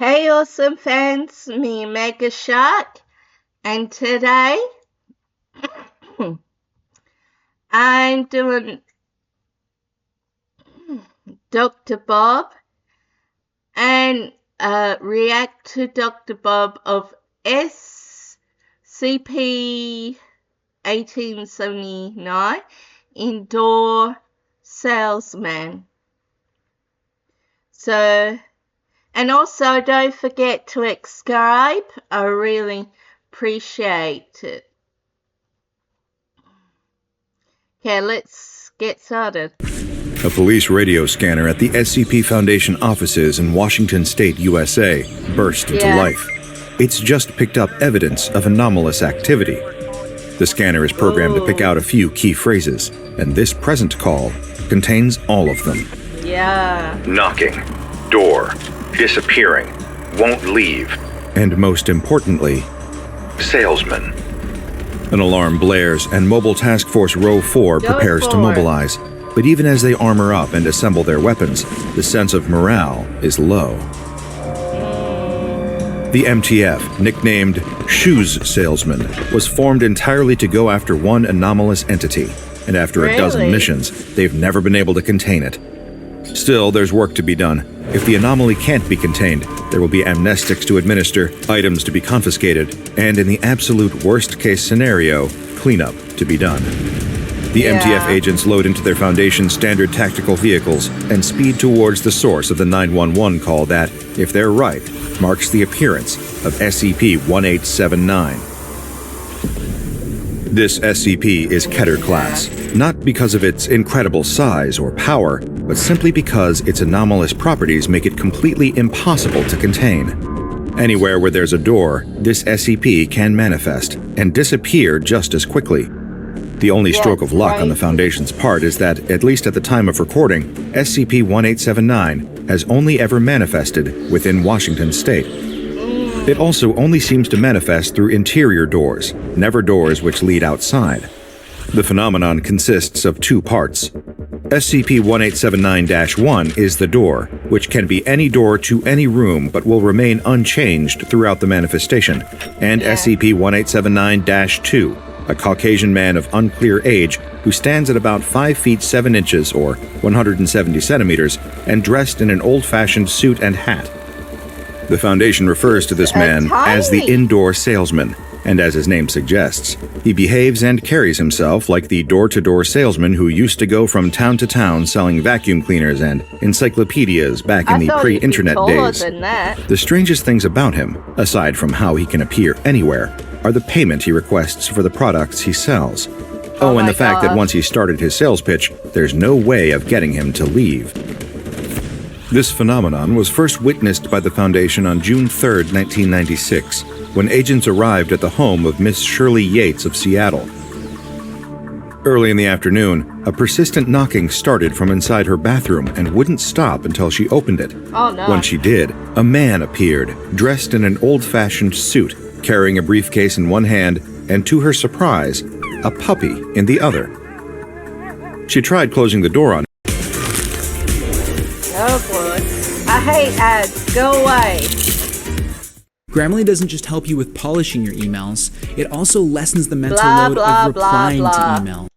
Hey awesome fans, me Megashark, and today I'm doing Dr. Bob and react to Dr. Bob of SCP 1879, Indoor Salesman. And also don't forget to subscribe. I really appreciate it. Okay, let's get started. A police radio scanner at the SCP Foundation offices in Washington State, USA, burst into life. It's just picked up evidence of anomalous activity. The scanner is programmed to pick out a few key phrases, and this present call contains all of them. Knocking, door, disappearing, won't leave. And most importantly, salesman. An alarm blares and Mobile Task Force Row 4 prepares to mobilize. But even as they armor up and assemble their weapons, the sense of morale is low. The MTF, nicknamed Shoes Salesman, was formed entirely to go after one anomalous entity, and after a dozen missions, they've never been able to contain it. Still, there's work to be done. If the anomaly can't be contained, there will be amnestics to administer, items to be confiscated, and in the absolute worst-case scenario, cleanup to be done. The MTF agents load into their Foundation standard tactical vehicles and speed towards the source of the 911 call that, if they're right, marks the appearance of SCP-1879. This SCP is Keter class, not because of its incredible size or power, but simply because its anomalous properties make it completely impossible to contain. Anywhere where there's a door, this SCP can manifest and disappear just as quickly. The only stroke of luck on the Foundation's part is that, at least at the time of recording, SCP-1879 has only ever manifested within Washington State. It also only seems to manifest through interior doors, never doors which lead outside. The phenomenon consists of two parts. SCP-1879-1 is the door, which can be any door to any room but will remain unchanged throughout the manifestation, and SCP-1879-2, a Caucasian man of unclear age who stands at about 5 feet 7 inches or 170 centimeters and dressed in an old-fashioned suit and hat. The Foundation refers to this man as the Indoor Salesman, and as his name suggests, he behaves and carries himself like the door-to-door salesman who used to go from town to town selling vacuum cleaners and encyclopedias back in the pre-internet days. The strangest things about him, aside from how he can appear anywhere, are the payment he requests for the products he sells. Oh, and the fact that once he started his sales pitch, there's no way of getting him to leave. This phenomenon was first witnessed by the Foundation on June 3, 1996, when agents arrived at the home of Miss Shirley Yates of Seattle. Early in the afternoon, a persistent knocking started from inside her bathroom and wouldn't stop until she opened it. When she did, a man appeared, dressed in an old-fashioned suit, carrying a briefcase in one hand, and to her surprise, a puppy in the other. She tried closing the door on him. Oh boy. I hate ads. Go away. Grammarly doesn't just help you with polishing your emails, it also lessens the mental load of replying to email.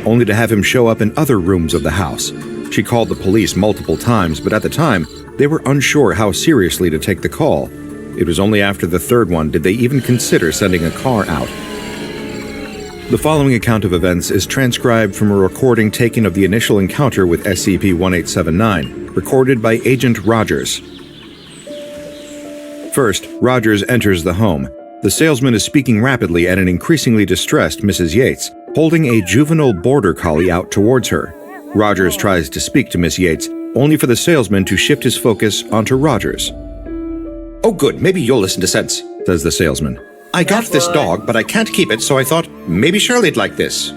Only to have him show up in other rooms of the house. She called the police multiple times, but at the time, they were unsure how seriously to take the call. It was only after the third one did they even consider sending a car out. The following account of events is transcribed from a recording taken of the initial encounter with SCP-1879, recorded by Agent Rogers. First, Rogers enters the home. The salesman is speaking rapidly at an increasingly distressed Mrs. Yates, holding a juvenile border collie out towards her. Rogers tries to speak to Miss Yates, only for the salesman to shift his focus onto Rogers. "Oh good, maybe you'll listen to sense," says the salesman. "I got this dog, but I can't keep it, so I thought maybe Shirley'd like this."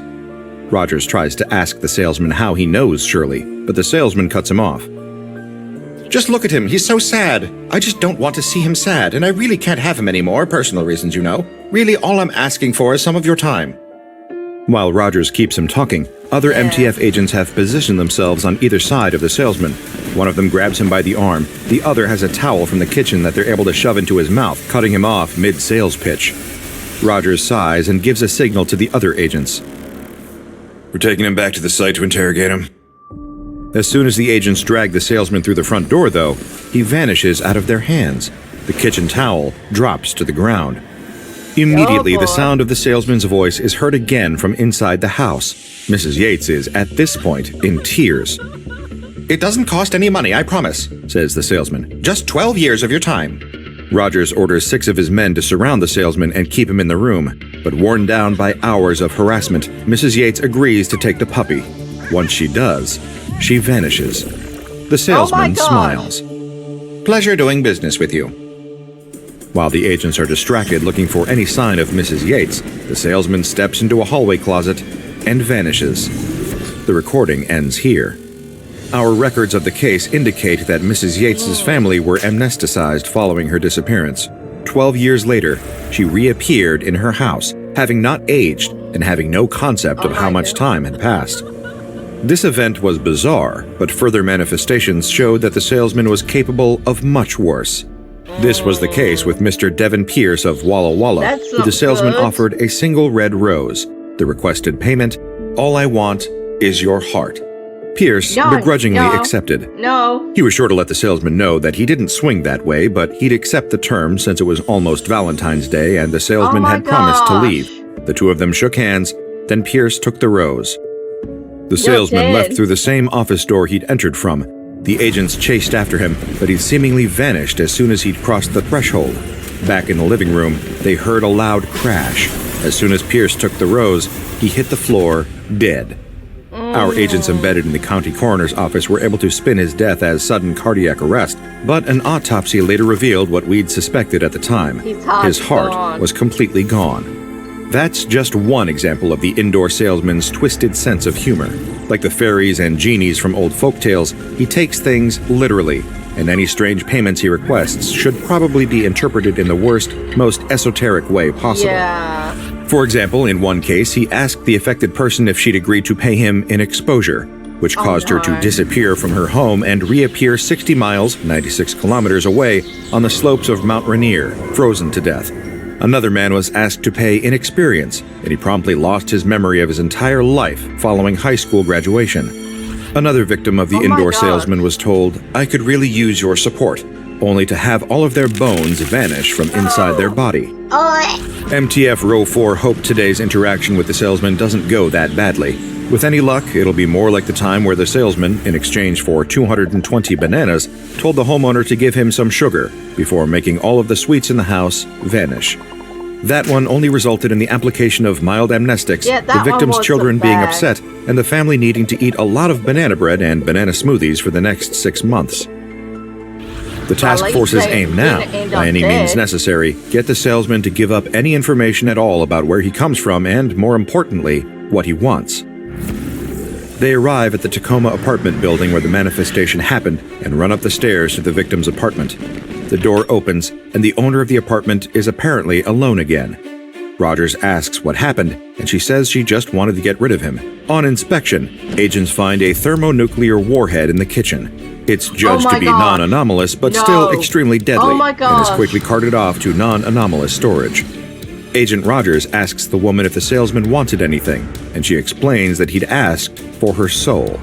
Rogers tries to ask the salesman how he knows Shirley, but the salesman cuts him off. "Just look at him, he's so sad. I just don't want to see him sad, and I really can't have him anymore, personal reasons, you know. Really, all I'm asking for is some of your time." While Rogers keeps him talking, other MTF agents have positioned themselves on either side of the salesman. One of them grabs him by the arm, the other has a towel from the kitchen that they're able to shove into his mouth, cutting him off mid-sales pitch. Rogers sighs and gives a signal to the other agents. We're taking him back to the site to interrogate him. As soon as the agents drag the salesman through the front door, though, he vanishes out of their hands. The kitchen towel drops to the ground. Immediately, the sound of the salesman's voice is heard again from inside the house. Mrs. Yates is, at this point, in tears. It doesn't cost any money, I promise, says the salesman. Just 12 years of your time. Rogers orders 6 of his men to surround the salesman and keep him in the room, but worn down by hours of harassment, Mrs. Yates agrees to take the puppy. Once she does, she vanishes. The salesman smiles. Pleasure doing business with you. While the agents are distracted looking for any sign of Mrs. Yates, the salesman steps into a hallway closet and vanishes. The recording ends here. Our records of the case indicate that Mrs. Yates's family were amnesticized following her disappearance. 12 years later, she reappeared in her house, having not aged and having no concept of how much time had passed. This event was bizarre, but further manifestations showed that the salesman was capable of much worse. This was the case with Mr. Devin Pierce of Walla Walla, who the salesman offered a single red rose. The requested payment, all I want is your heart. Pierce begrudgingly accepted. He was sure to let the salesman know that he didn't swing that way, but he'd accept the terms since it was almost Valentine's Day and the salesman had promised to leave. The two of them shook hands, then Pierce took the rose. The salesman left through the same office door he'd entered from. The agents chased after him, but he seemingly vanished as soon as he'd crossed the threshold. Back in the living room, they heard a loud crash. As soon as Pierce took the rose, he hit the floor, dead. Our agents embedded in the county coroner's office were able to spin his death as sudden cardiac arrest, but an autopsy later revealed what we'd suspected at the time. His heart was completely gone. That's just one example of the indoor salesman's twisted sense of humor. Like the fairies and genies from old folktales, he takes things literally, and any strange payments he requests should probably be interpreted in the worst, most esoteric way possible. For example, in one case, he asked the affected person if she'd agreed to pay him in exposure, which caused her to disappear from her home and reappear 60 miles, 96 kilometers away, on the slopes of Mount Rainier, frozen to death. Another man was asked to pay in experience, and he promptly lost his memory of his entire life following high school graduation. Another victim of the indoor salesman was told, "I could really use your support," only to have all of their bones vanish from inside their body. MTF Row 4 hoped today's interaction with the salesman doesn't go that badly. With any luck, it'll be more like the time where the salesman, in exchange for 220 bananas, told the homeowner to give him some sugar before making all of the sweets in the house vanish. That one only resulted in the application of mild amnestics, the victim's children being upset, and the family needing to eat a lot of banana bread and banana smoothies for the next 6 months. The task force's aim now, by any means necessary, get the salesman to give up any information at all about where he comes from and, more importantly, what he wants. They arrive at the Tacoma apartment building where the manifestation happened and run up the stairs to the victim's apartment. The door opens, and the owner of the apartment is apparently alone again. Rogers asks what happened, and she says she just wanted to get rid of him. On inspection, agents find a thermonuclear warhead in the kitchen. It's judged to be non-anomalous, but still extremely deadly, and is quickly carted off to non-anomalous storage. Agent Rogers asks the woman if the salesman wanted anything, and she explains that he'd asked for her soul.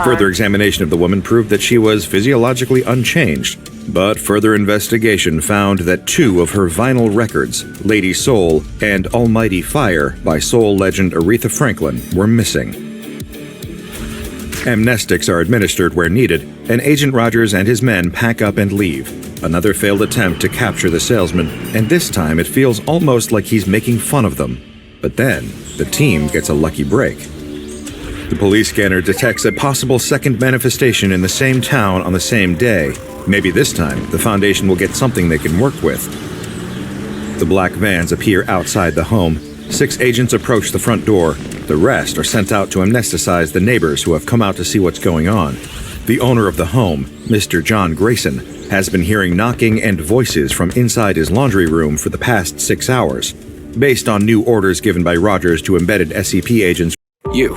Further examination of the woman proved that she was physiologically unchanged, but further investigation found that 2 of her vinyl records, Lady Soul and Almighty Fire by soul legend Aretha Franklin, were missing. Amnestics are administered where needed, and Agent Rogers and his men pack up and leave. Another failed attempt to capture the salesman, and this time it feels almost like he's making fun of them. But then, the team gets a lucky break. The police scanner detects a possible second manifestation in the same town on the same day. Maybe this time, the Foundation will get something they can work with. The black vans appear outside the home. 6 agents approach the front door. The rest are sent out to amnesticize the neighbors who have come out to see what's going on. The owner of the home, Mr. John Grayson, has been hearing knocking and voices from inside his laundry room for the past 6 hours. Based on new orders given by Rogers to embedded SCP agents, You.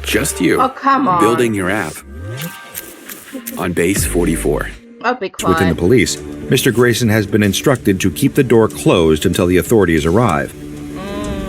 Just you. Oh, come on. Building your app. On base 44. I'll be within the quiet. police, Mr. Grayson has been instructed to keep the door closed until the authorities arrive.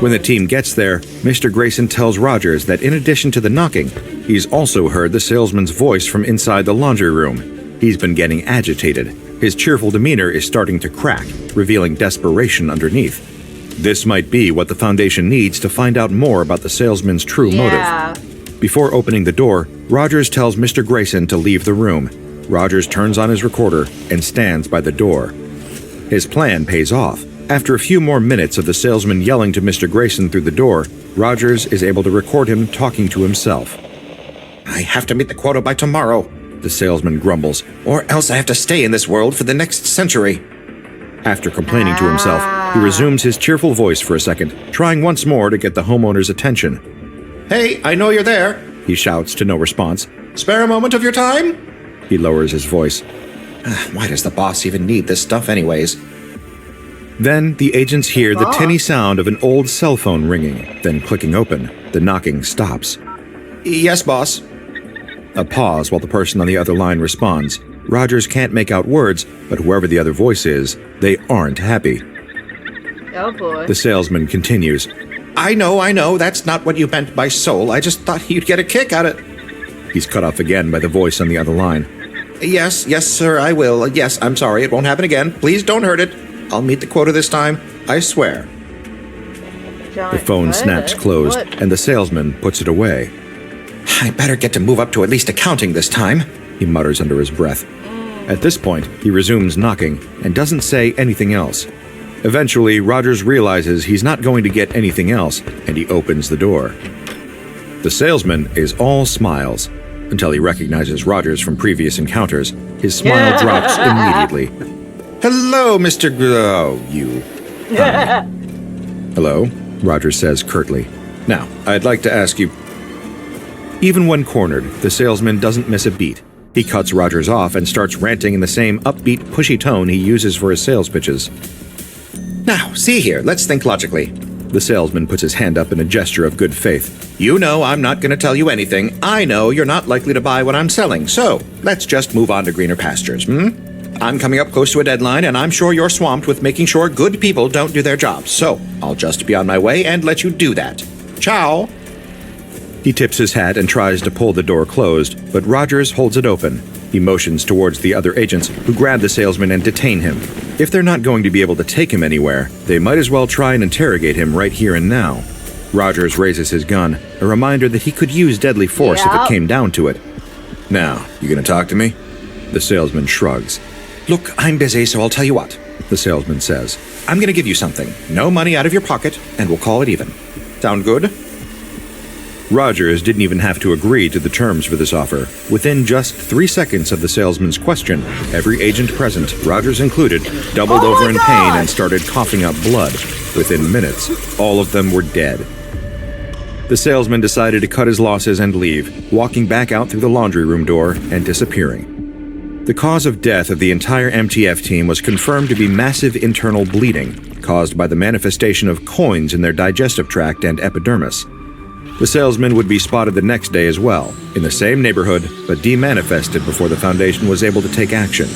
When the team gets there, Mr. Grayson tells Rogers that in addition to the knocking, he's also heard the salesman's voice from inside the laundry room. He's been getting agitated. His cheerful demeanor is starting to crack, revealing desperation underneath. This might be what the Foundation needs to find out more about the salesman's true motive. Before opening the door, Rogers tells Mr. Grayson to leave the room. Rogers turns on his recorder and stands by the door. His plan pays off. After a few more minutes of the salesman yelling to Mr. Grayson through the door, Rogers is able to record him talking to himself. I have to meet the quota by tomorrow, The salesman grumbles. or else I have to stay in this world for the next century. After complaining to himself, he resumes his cheerful voice for a second, trying once more to get the homeowner's attention. Hey, I know you're there. He shouts to no response. Spare a moment of your time? He lowers his voice. Why does the boss even need this stuff anyways? Then the agents hear the tinny sound of an old cell phone ringing, then clicking open. The knocking stops. Yes, boss. A pause while the person on the other line responds. Rogers can't make out words, but whoever the other voice is, they aren't happy. Oh boy. The salesman continues. I know, that's not what you meant by soul. I just thought you'd get a kick out of it. He's cut off again by the voice on the other line. Yes, sir, I will. Yes, I'm sorry, it won't happen again. Please don't hurt it. I'll meet the quota this time. I swear. The phone snaps closed, and the salesman puts it away. I better get to move up to at least accounting this time, He mutters under his breath. At this point, he resumes knocking and doesn't say anything else. Eventually, Rogers realizes he's not going to get anything else, and he opens the door. The salesman is all smiles, until he recognizes Rogers from previous encounters. His smile drops immediately. Hello, Mr. you. Hello, Rogers says curtly. Now, I'd like to ask you... Even when cornered, the salesman doesn't miss a beat. He cuts Rogers off and starts ranting in the same upbeat, pushy tone he uses for his sales pitches. Now, see here, let's think logically. The salesman puts his hand up in a gesture of good faith. You know I'm not going to tell you anything. I know you're not likely to buy what I'm selling, so let's just move on to greener pastures, I'm coming up close to a deadline, and I'm sure you're swamped with making sure good people don't do their jobs, so I'll just be on my way and let you do that. Ciao! He tips his hat and tries to pull the door closed, but Rogers holds it open. He motions towards the other agents, who grab the salesman and detain him. If they're not going to be able to take him anywhere, they might as well try and interrogate him right here and now. Rogers raises his gun, a reminder that he could use deadly force if it came down to it. Now, you gonna talk to me? The salesman shrugs. Look, I'm busy, so I'll tell you what, the salesman says. I'm going to give you something. No money out of your pocket, and we'll call it even. Sound good? Rogers didn't even have to agree to the terms for this offer. Within just 3 seconds of the salesman's question, every agent present, Rogers included, doubled over in pain and started coughing up blood. Within minutes, all of them were dead. The salesman decided to cut his losses and leave, walking back out through the laundry room door and disappearing. The cause of death of the entire MTF team was confirmed to be massive internal bleeding, caused by the manifestation of coins in their digestive tract and epidermis. The salesman would be spotted the next day as well, in the same neighborhood, but demanifested before the Foundation was able to take action.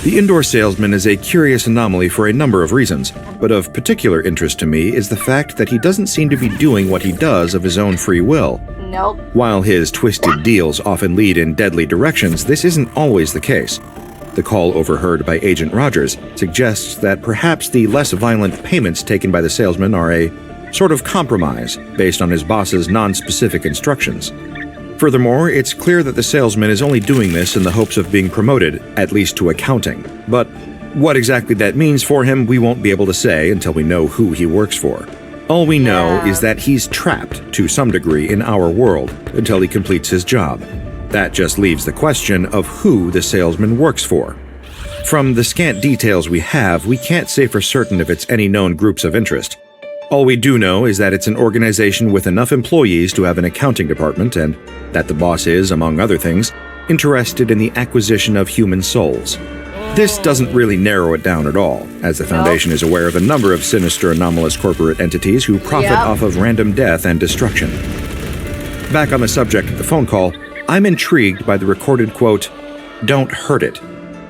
The indoor salesman is a curious anomaly for a number of reasons, but of particular interest to me is the fact that he doesn't seem to be doing what he does of his own free will. Nope. While his twisted deals often lead in deadly directions, this isn't always the case. The call overheard by Agent Rogers suggests that perhaps the less violent payments taken by the salesman are a sort of compromise based on his boss's non-specific instructions. Furthermore, it's clear that the salesman is only doing this in the hopes of being promoted, at least to accounting. But what exactly that means for him, we won't be able to say until we know who he works for. All we know is that he's trapped, to some degree, in our world until he completes his job. That just leaves the question of who the salesman works for. From the scant details we have, we can't say for certain if it's any known groups of interest. All we do know is that it's an organization with enough employees to have an accounting department, and that the boss is, among other things, interested in the acquisition of human souls. This doesn't really narrow it down at all, as the Foundation is aware of a number of sinister anomalous corporate entities who profit off of random death and destruction. Back on the subject of the phone call, I'm intrigued by the recorded quote, "Don't hurt it."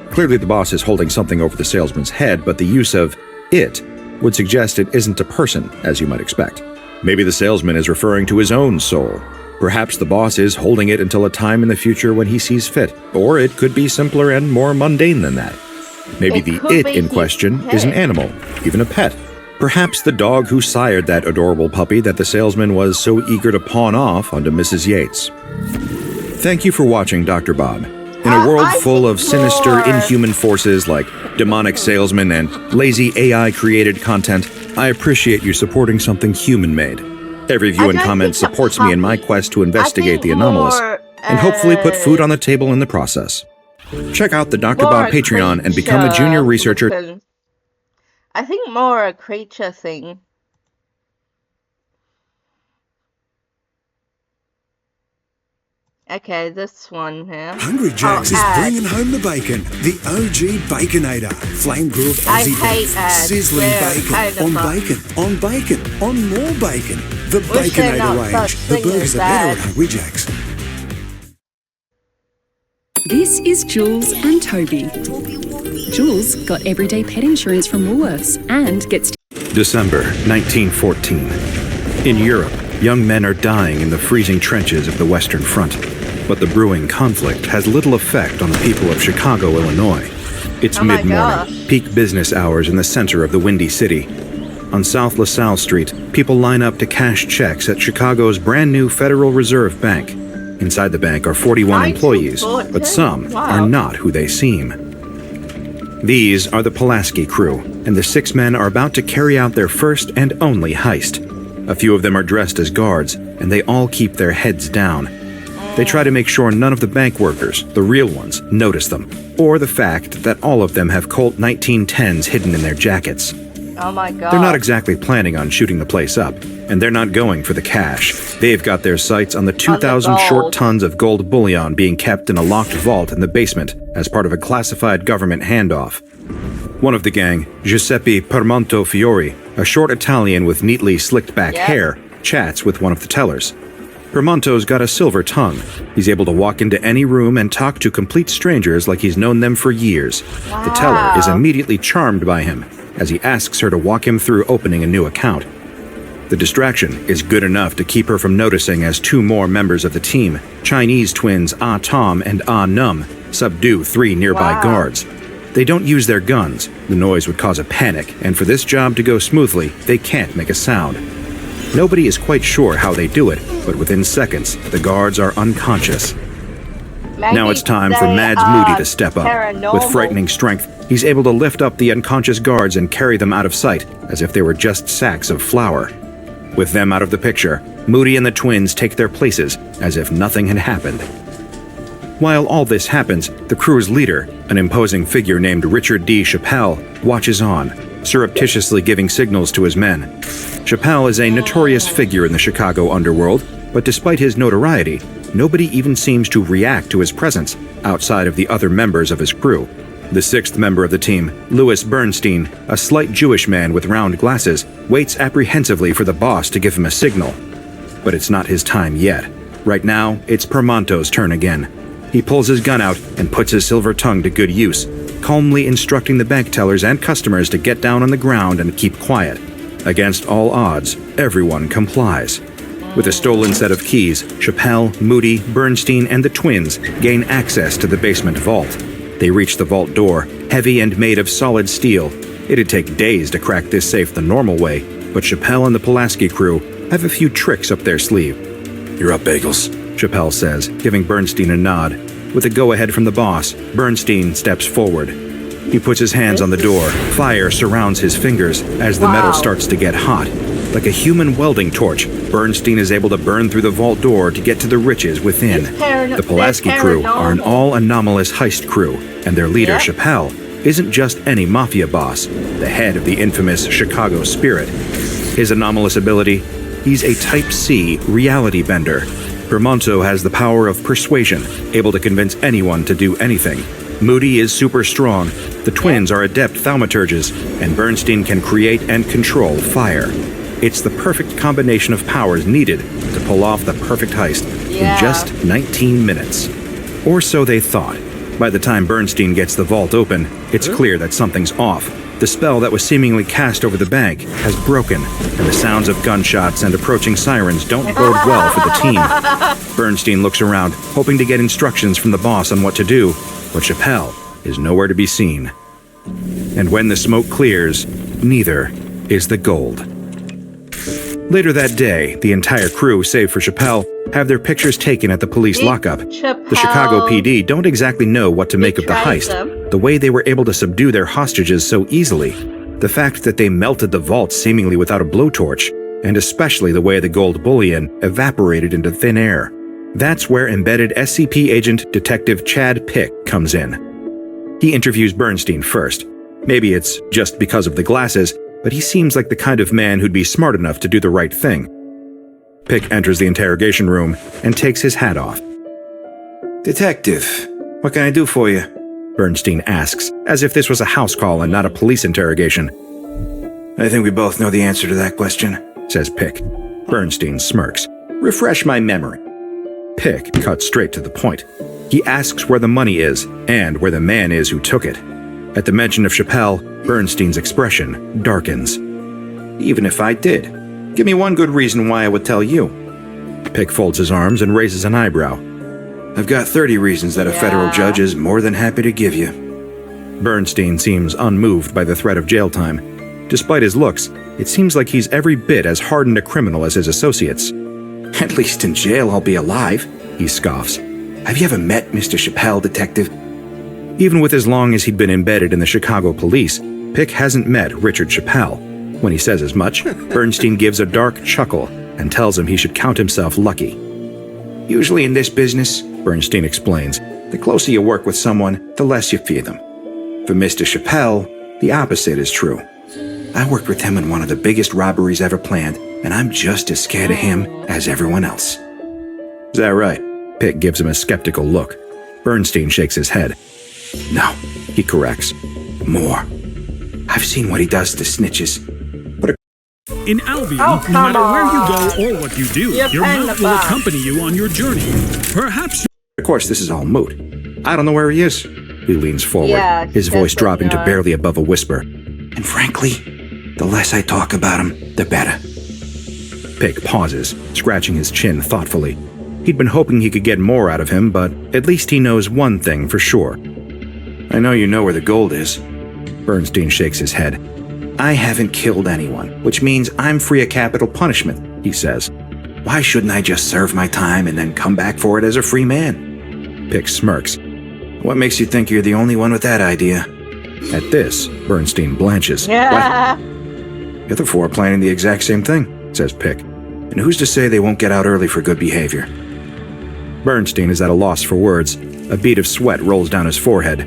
Clearly the boss is holding something over the salesman's head, but the use of "it" would suggest it isn't a person, as you might expect. Maybe the salesman is referring to his own soul. Perhaps the boss is holding it until a time in the future when he sees fit, or it could be simpler and more mundane than that. Maybe the "it" in question is an animal, even a pet. Perhaps the dog who sired that adorable puppy that the salesman was so eager to pawn off onto Mrs. Yates. Thank you for watching, Dr. Bob. In a world full of sinister, inhuman forces like demonic salesmen and lazy AI-created content, I appreciate you supporting something human-made. Every view and comment supports me in my quest to investigate the anomalous, and hopefully put food on the table in the process. Check out the Dr. Bob Patreon and become a junior researcher. I think more a creature thing. Okay, this one here. Hungry Jack's is bringing home the bacon. The OG Baconator. Flame-grilled Aussie beef. Sizzling bacon. On bacon. On bacon. On more bacon. The Baconator range. The burgers are better at Hungry Jack's. This is Jules and Toby. Jules got everyday pet insurance from Woolworths and gets... December 1914. In Europe, young men are dying in the freezing trenches of the Western Front. But the brewing conflict has little effect on the people of Chicago, Illinois. It's mid-morning, peak business hours in the center of the Windy City. On South LaSalle Street, people line up to cash checks at Chicago's brand new Federal Reserve Bank. Inside the bank are 41 employees, but some are not who they seem. These are the Pulaski crew, and the 6 men are about to carry out their first and only heist. A few of them are dressed as guards, and they all keep their heads down. They try to make sure none of the bank workers, the real ones, notice them, or the fact that all of them have Colt 1910s hidden in their jackets. Oh my god. They're not exactly planning on shooting the place up, and they're not going for the cash. They've got their sights on the 2,000 short tons of gold bullion being kept in a locked vault in the basement as part of a classified government handoff. One of the gang, Giuseppe Permonto Fiori, a short Italian with neatly slicked back hair, chats with one of the tellers. Permonto's got a silver tongue. He's able to walk into any room and talk to complete strangers like he's known them for years. The teller is immediately charmed by him, as he asks her to walk him through opening a new account. The distraction is good enough to keep her from noticing as 2 more members of the team, Chinese twins Ah Tom and Ah Num, subdue 3 nearby guards. They don't use their guns. The noise would cause a panic, and for this job to go smoothly, they can't make a sound. Nobody is quite sure how they do it, but within seconds, the guards are unconscious. Now it's time for Mads Moody to step up. With frightening strength, he's able to lift up the unconscious guards and carry them out of sight, as if they were just sacks of flour. With them out of the picture, Moody and the twins take their places, as if nothing had happened. While all this happens, the crew's leader, an imposing figure named Richard D. Chappelle, watches on, surreptitiously giving signals to his men. Chappelle is a notorious figure in the Chicago underworld, but despite his notoriety, nobody even seems to react to his presence outside of the other members of his crew. The 6th member of the team, Louis Bernstein, a slight Jewish man with round glasses, waits apprehensively for the boss to give him a signal. But it's not his time yet. Right now, it's Permonto's turn again. He pulls his gun out and puts his silver tongue to good use, calmly instructing the bank tellers and customers to get down on the ground and keep quiet. Against all odds, everyone complies. With a stolen set of keys, Chappelle, Moody, Bernstein, and the twins gain access to the basement vault. They reach the vault door, heavy and made of solid steel. It'd take days to crack this safe the normal way, but Chappelle and the Pulaski crew have a few tricks up their sleeve. "You're up, Bagels," Chappelle says, giving Bernstein a nod. With a go-ahead from the boss, Bernstein steps forward. He puts his hands on the door. Fire surrounds his fingers as the metal starts to get hot. Like a human welding torch, Bernstein is able to burn through the vault door to get to the riches within. The Pulaski crew are an all-anomalous heist crew, and their leader, Chappelle, isn't just any mafia boss, the head of the infamous Chicago Spirit. His anomalous ability? He's a Type C reality bender. Permonto has the power of persuasion, able to convince anyone to do anything. Moody is super strong, the twins are adept thaumaturges, and Bernstein can create and control fire. It's the perfect combination of powers needed to pull off the perfect heist in just 19 minutes. Or so they thought. By the time Bernstein gets the vault open, it's clear that something's off. The spell that was seemingly cast over the bank has broken, and the sounds of gunshots and approaching sirens don't bode well for the team. Bernstein looks around, hoping to get instructions from the boss on what to do, but Chappelle is nowhere to be seen. And when the smoke clears, neither is the gold. Later that day, the entire crew, save for Chappelle, have their pictures taken at the police lockup. The Chicago PD don't exactly know what to make of the heist, the way they were able to subdue their hostages so easily, the fact that they melted the vault seemingly without a blowtorch, and especially the way the gold bullion evaporated into thin air. That's where embedded SCP agent Detective Chad Pick comes in. He interviews Bernstein first. Maybe it's just because of the glasses, but he seems like the kind of man who'd be smart enough to do the right thing. Pick enters the interrogation room and takes his hat off. Detective, what can I do for you? Bernstein asks, as if this was a house call and not a police interrogation. I think we both know the answer to that question, says Pick. Bernstein smirks. Refresh my memory. Pick cuts straight to the point. He asks where the money is and where the man is who took it. At the mention of Chappelle, Bernstein's expression darkens. Even if I did, give me one good reason why I would tell you. Pick folds his arms and raises an eyebrow. I've got 30 reasons that a federal judge is more than happy to give you. Bernstein seems unmoved by the threat of jail time. Despite his looks, it seems like he's every bit as hardened a criminal as his associates. At least in jail I'll be alive, he scoffs. Have you ever met Mr. Chappelle, Detective? Even with as long as he'd been embedded in the Chicago police, Pick hasn't met Richard Chappelle. When he says as much, Bernstein gives a dark chuckle and tells him he should count himself lucky. Usually in this business, Bernstein explains, the closer you work with someone, the less you fear them. For Mr. Chappelle, the opposite is true. I worked with him in one of the biggest robberies ever planned, and I'm just as scared of him as everyone else. Is that right? Pick gives him a skeptical look. Bernstein shakes his head. No, he corrects. More. I've seen what he does to snitches. But in Albion, no matter where you go or what you do, your mouth will accompany you on your journey. Perhaps. Of course, this is all moot. I don't know where he is. He leans forward, his voice dropping to barely above a whisper. And frankly, the less I talk about him, the better. Pick pauses, scratching his chin thoughtfully. He'd been hoping he could get more out of him, but at least he knows one thing for sure. I know you know where the gold is. Bernstein shakes his head. I haven't killed anyone, which means I'm free of capital punishment, he says. Why shouldn't I just serve my time and then come back for it as a free man? Pick smirks. What makes you think you're the only one with that idea? At this, Bernstein blanches. Yeah. The other four are planning the exact same thing, says Pick. And who's to say they won't get out early for good behavior? Bernstein is at a loss for words. A bead of sweat rolls down his forehead.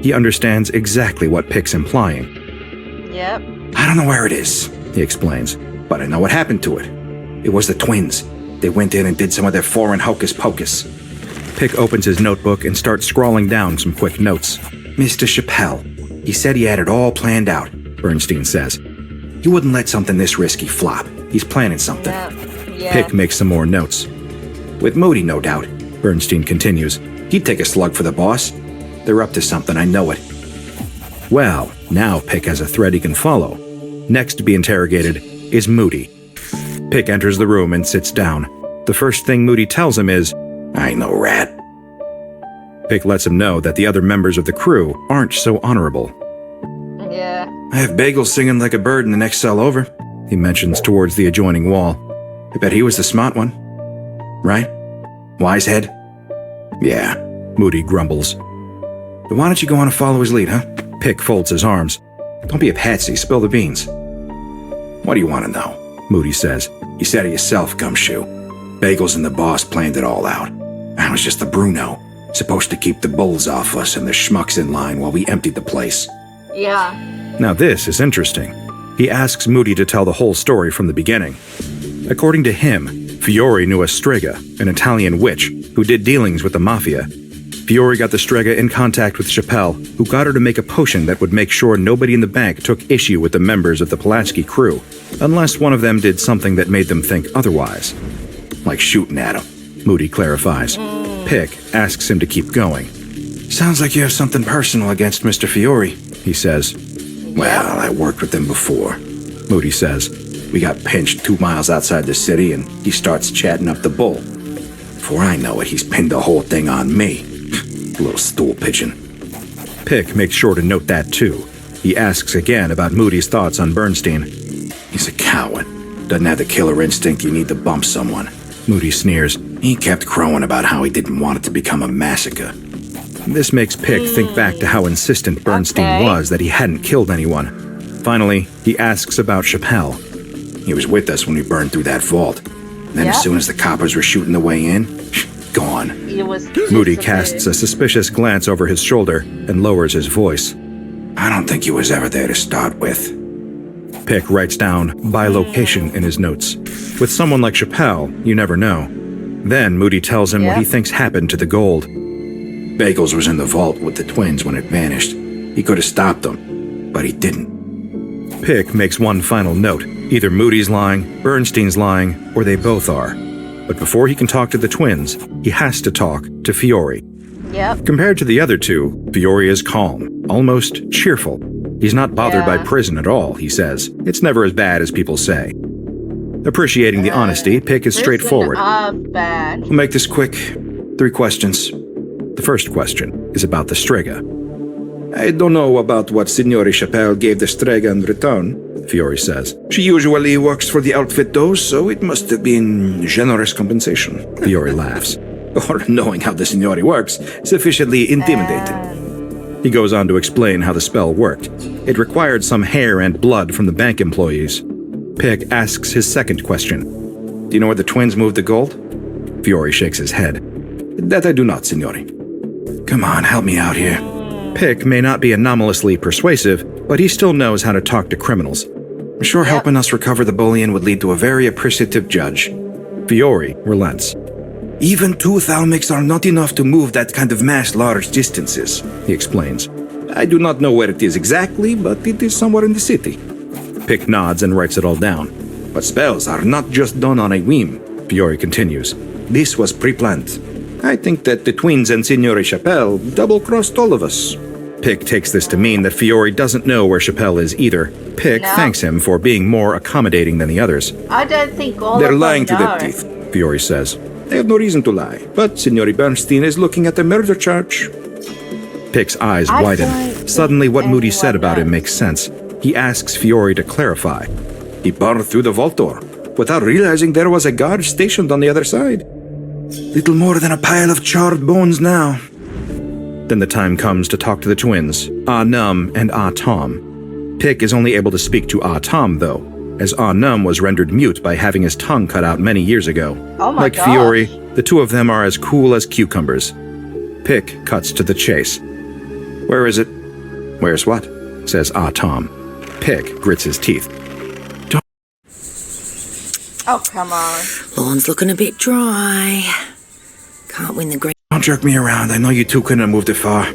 He understands exactly what Pick's implying. Yep. I don't know where it is, he explains, but I know what happened to it. It was the twins. They went in and did some of their foreign hocus pocus. Pick opens his notebook and starts scrawling down some quick notes. Mr. Chappelle, he said he had it all planned out, Bernstein says. He wouldn't let something this risky flop. He's planning something. Yeah. Pick makes some more notes. With Moody, no doubt, Bernstein continues. He'd take a slug for the boss. They're up to something, I know it. Well, now Pick has a thread he can follow. Next to be interrogated is Moody. Pick enters the room and sits down. The first thing Moody tells him is, I ain't no rat. Pick lets him know that the other members of the crew aren't so honorable. Yeah. I have Bagel singing like a bird in the next cell over, he mentions towards the adjoining wall. I bet he was the smart one. Right? Wise head? Yeah, Moody grumbles. But why don't you go on and follow his lead, huh? Pick folds his arms. Don't be a patsy, spill the beans. What do you want to know? Moody says. You said it yourself, Gumshoe. Bagels and the boss planned it all out. I was just the Bruno, supposed to keep the bulls off us and the schmucks in line while we emptied the place. Yeah. Now this is interesting. He asks Moody to tell the whole story from the beginning. According to him, Fiore knew a Strega, an Italian witch, who did dealings with the mafia. Fiore got the Strega in contact with Chappelle, who got her to make a potion that would make sure nobody in the bank took issue with the members of the Pulaski crew, unless one of them did something that made them think otherwise. Like shooting at him, Moody clarifies. Pick asks him to keep going. Sounds like you have something personal against Mr. Fiore, he says. Well, I worked with him before, Moody says. We got pinched 2 miles outside the city, and he starts chatting up the bull. Before I know it, he's pinned the whole thing on me. Little stool pigeon. Pick makes sure to note that too. He asks again about Moody's thoughts on Bernstein. He's a coward. Doesn't have the killer instinct you need to bump someone. Moody sneers. He kept crowing about how he didn't want it to become a massacre. This makes Pick think back to how insistent Bernstein was that he hadn't killed anyone. Finally, he asks about Chappelle. He was with us when we burned through that vault. Then as soon as the coppers were shooting the way in, gone. Moody casts a suspicious glance over his shoulder and lowers his voice. I don't think he was ever there to start with. Pick writes down by location in his notes. With someone like Chappelle, you never know. Then Moody tells him what he thinks happened to the gold. Bagels was in the vault with the twins when it vanished. He could have stopped them, but he didn't. Pick makes one final note. Either Moody's lying, Bernstein's lying, or they both are. But before he can talk to the twins, he has to talk to Fiore. Compared to the other two, Fiore is calm, almost cheerful. He's not bothered by prison at all, he says. It's never as bad as people say. Appreciating the honesty, Pick is straightforward. Bad. We'll make this quick. 3 questions. The first question is about the Strega. I don't know about what Signore Chappelle gave the Strega in return, Fiore says. She usually works for the outfit though, so it must have been generous compensation. Fiore laughs. Or knowing how the Signore works, sufficiently intimidating. He goes on to explain how the spell worked. It required some hair and blood from the bank employees. Pick asks his second question. Do you know where the twins moved the gold? Fiore shakes his head. That I do not, Signore. Come on, help me out here. Pick may not be anomalously persuasive, but he still knows how to talk to criminals. I'm sure helping us recover the bullion would lead to a very appreciative judge. Fiore relents. Even 2 thalmics are not enough to move that kind of mass large distances, he explains. I do not know where it is exactly, but it is somewhere in the city. Pick nods and writes it all down. But spells are not just done on a whim, Fiore continues. This was pre-planned. I think that the twins and Signore Chappelle double-crossed all of us. Pick takes this to mean that Fiore doesn't know where Chappelle is either. Pick thanks him for being more accommodating than the others. I don't think all They're of them lying to know. their teeth, Fiore says. They have no reason to lie, but Signore Bernstein is looking at the murder charge. Pick's eyes widen. Suddenly what Moody said about him makes sense. He asks Fiore to clarify. He burned through the vault door, without realizing there was a guard stationed on the other side. Little more than a pile of charred bones now. Then the time comes to talk to the twins, Ah Num and Ah Tom. Pick is only able to speak to Ah Tom, though, as Ah Num was rendered mute by having his tongue cut out many years ago. Oh my like gosh. Fiore, the two of them are as cool as cucumbers. Pick cuts to the chase. Where is it? Where's what? Says Ah Tom. Pick grits his teeth. Oh, come on. Lawn's looking a bit dry. Can't win the green. Don't jerk me around. I know you two couldn't have moved it far.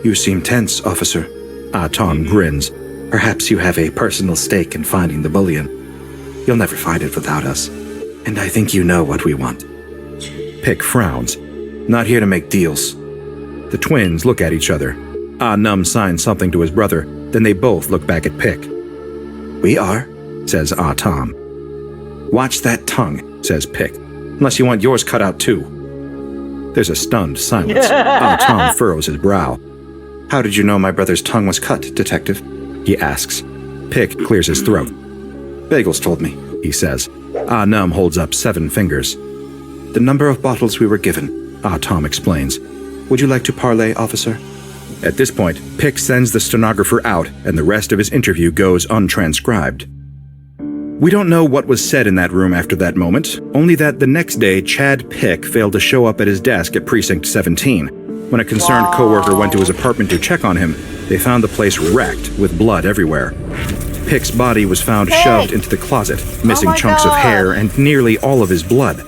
You seem tense, officer. Ah Tom grins. Perhaps you have a personal stake in finding the bullion. You'll never find it without us. And I think you know what we want. Pick frowns. Not here to make deals. The twins look at each other. Ah Num signs something to his brother, then they both look back at Pick. We are, says Ah Tom. Watch that tongue, says Pick, unless you want yours cut out too. There's a stunned silence. Ah Tom furrows his brow. How did you know my brother's tongue was cut, detective? He asks. Pick clears his throat. Bagels told me, he says. Ah Num holds up 7 fingers. The number of bottles we were given, Ah Tom explains. Would you like to parley, officer? At this point, Pick sends the stenographer out, and the rest of his interview goes untranscribed. We don't know what was said in that room after that moment, only that the next day Chad Pick failed to show up at his desk at Precinct 17. When a concerned coworker went to his apartment to check on him, they found the place wrecked with blood everywhere. Pick's body was found shoved into the closet, missing chunks of hair and nearly all of his blood.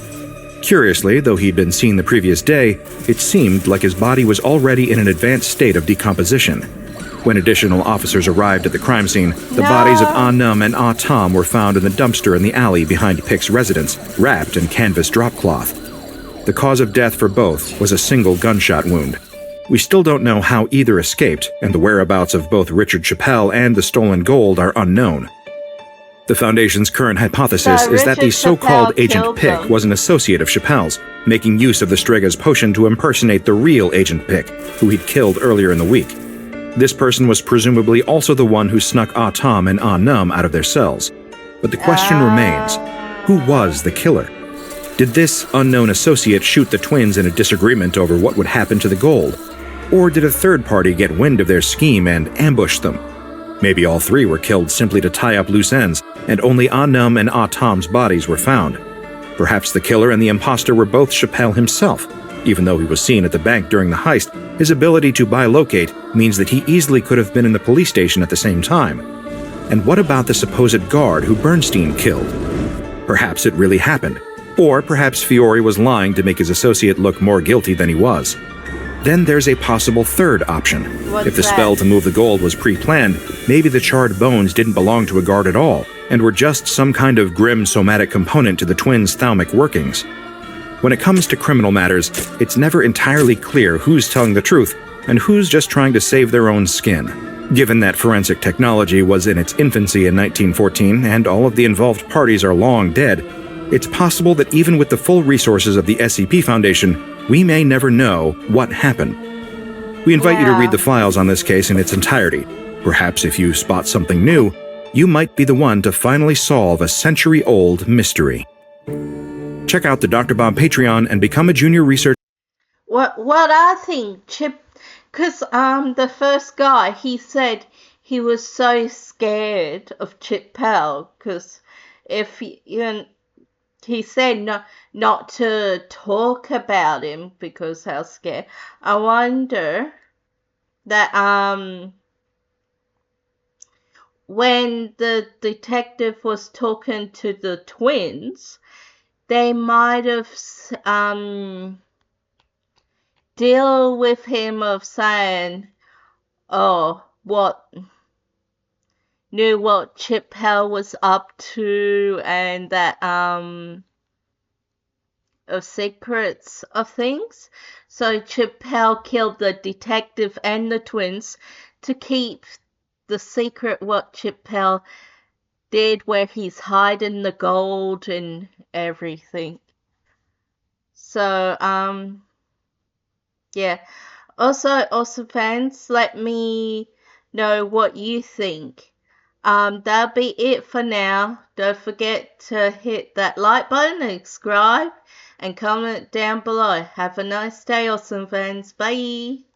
Curiously, though he'd been seen the previous day, it seemed like his body was already in an advanced state of decomposition. When additional officers arrived at the crime scene, the bodies of Ah Num and Ah Tom were found in the dumpster in the alley behind Pick's residence, wrapped in canvas drop cloth. The cause of death for both was a single gunshot wound. We still don't know how either escaped, and the whereabouts of both Richard Chappelle and the stolen gold are unknown. The Foundation's current hypothesis is that the so-called Agent Pick was an associate of Chappelle's, making use of the Strega's potion to impersonate the real Agent Pick, who he'd killed earlier in the week. This person was presumably also the one who snuck Ah Tom and Ah Num out of their cells. But the question remains, who was the killer? Did this unknown associate shoot the twins in a disagreement over what would happen to the gold? Or did a third party get wind of their scheme and ambush them? Maybe all three were killed simply to tie up loose ends, and only Ah Num and Ah Tom's bodies were found. Perhaps the killer and the imposter were both Chappelle himself. Even though he was seen at the bank during the heist, his ability to bilocate means that he easily could have been in the police station at the same time. And what about the supposed guard who Bernstein killed? Perhaps it really happened. Or perhaps Fiore was lying to make his associate look more guilty than he was. Then there's a possible third option. If the spell to move the gold was pre-planned, maybe the charred bones didn't belong to a guard at all, and were just some kind of grim somatic component to the twins' thalamic workings. When it comes to criminal matters, it's never entirely clear who's telling the truth and who's just trying to save their own skin. Given that forensic technology was in its infancy in 1914 and all of the involved parties are long dead, it's possible that even with the full resources of the SCP Foundation, we may never know what happened. We invite you to read the files on this case in its entirety. Perhaps if you spot something new, you might be the one to finally solve a century-old mystery. Check out the Dr. Bob Patreon and become a junior researcher. What I think, Chip, because the first guy, he said he was so scared of Chappelle, because if he said not to talk about him because how scared. I wonder that when the detective was talking to the twins, they might have deal with him of saying, knew what Chappelle was up to, and that of secrets of things. So Chappelle killed the detective and the twins to keep the secret what Chappelle did, where he's hiding the gold and everything. So yeah. Also fans, let me know what you think. That'll be it for now. Don't forget to hit that like button and subscribe and comment down below. Have a nice day, awesome fans. Bye.